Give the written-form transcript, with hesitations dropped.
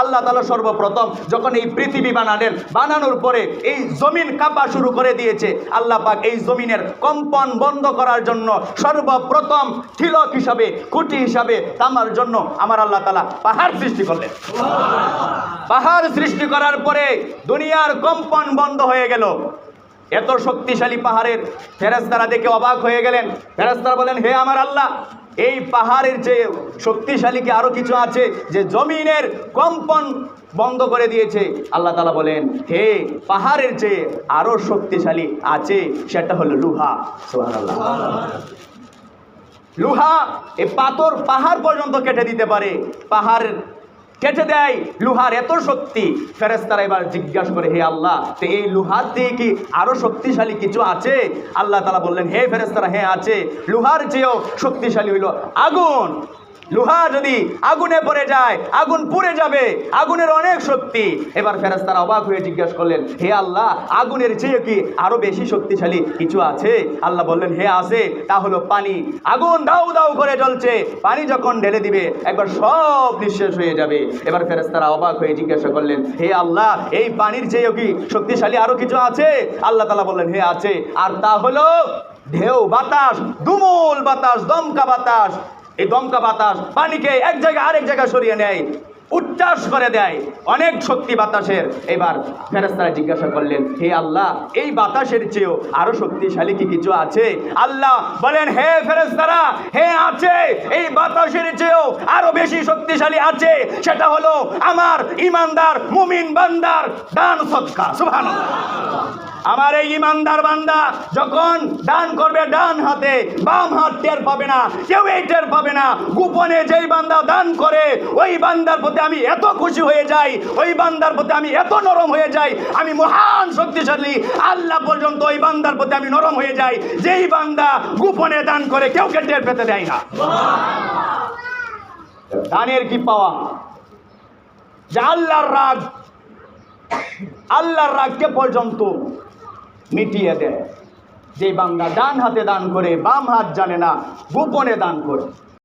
আল্লাহ তাআলা সর্বপ্রথম যখন এই পৃথিবী বানালেন, বানানোর পরে এই জমিন কাঁপা শুরু করে দিয়েছে। আল্লাহ পাক এই জমিনের কম্পন বন্ধ করার জন্য সর্বপ্রথম খিলক হিসাবে, খুঁটি হিসাবে তামার জন্য আমার আল্লাহ তাআলা পাহাড় সৃষ্টি করলেন। পাহাড় সৃষ্টি করার পরে দুনিয়ার কম্পন বন্ধ হয়ে গেল। এত শক্তিশালী পাহাড়ের ফেরেশতারা দেখে অবাক হয়ে গেলেন। ফেরেশতারা বলেন, হে আমার আল্লাহ, এই পাহাড়ের চেয়ে শক্তিশালী কি আরো কিছু আছে যে জমিনের কম্পন বন্ধ করে দিয়েছে? আল্লাহ তাআলা বলেন, হে, পাহাড়ের চেয়ে আরো শক্তিশালী আছে, সেটা হলো লোহা। সুবহানাল্লাহ। লোহা এই পাথর পাহাড় পর্যন্ত কেটে দিতে পারে, পাহাড় কেটে দেয়, লোহার এত শক্তি। ফেরেশতারা এবার জিজ্ঞাসা করে, হে আল্লাহ, তো এই লোহার থেকে কি আরো শক্তিশালী কিছু আছে? আল্লাহ তাআলা বললেন, হে ফেরেশতারা, হ্যাঁ আছে। লোহার চেয়েও শক্তিশালী হইল আগুন। লোহা যদি আগুনে পড়ে যায়, আগুন পুড়ে যাবে, আগুনের অনেক শক্তি। এবার ফেরেশতারা অবাক হয়ে জিজ্ঞাসা করলেন, হে আল্লাহ, আগুনের চেয়ে কি আরো বেশি শক্তিশালী কিছু আছে? আল্লাহ বললেন, হে আছে, তা হলো পানি। আগুন দাউ দাউ করে জ্বলছে, পানি যখন ঢেলে দিবে একবার সব নিঃশেষ হয়ে যাবে। এবার ফেরেশতারা অবাক হয়ে জিজ্ঞাসা করলেন, হে আল্লাহ, এই পানির চেয়েও কি শক্তিশালী আরো কিছু আছে? আল্লাহ তাআলা বললেন, হে আছে, আর তা হলো ঢেউ বাতাস, দুমুল বাতাস, দমকা বাতাস। এই দমকা বাতাস পানিকে এক জায়গায় আরেক জায়গায় সরিয়ে নেয়, উচ্ছ্বাস করে দেয়, অনেক শক্তি বাতাসের। এবার ফেরেশতারা জিজ্ঞাসা করলেন, হে আল্লাহ, এই বাতাসের চেয়েও আরো শক্তিশালী কি কিছু আছে? আল্লাহ বলেন, হে ফেরেশতারা, হে আছে, এই বাতাসের চেয়েও আরো বেশি শক্তিশালী আছে, সেটা হলো আমার ইমানদার মুমিন বান্দার দান সদকা। সুবহানাল্লাহ। আমার এই ইমানদার বান্দা যখন দান করবে ডান হাতে, বাম হাত টের পাবে না, কেউ এই টের পাবে না। গোপনে যেই বান্দা দান করে, ওই বান্দার প্রতি আমি এত খুশি হয়ে যাই, ওই বান্দার প্রতি আমি এত নরম হয়ে যাই, আমি মহান শক্তিশালী আল্লাহ পর্যন্ত ওই বান্দার প্রতি আমি নরম হয়ে যাই, যেই বান্দা গোপনে দান করে কেউকে টের পেতে দেয় না। দানের কি পাওয়া, যে আল্লাহর রাগ, আল্লাহর রাগকে পর্যন্ত মিটিয়ে দেয়। যে বান্দা ডান হাতে দান করে, বাম হাত জানে না, গোপনে দান করে।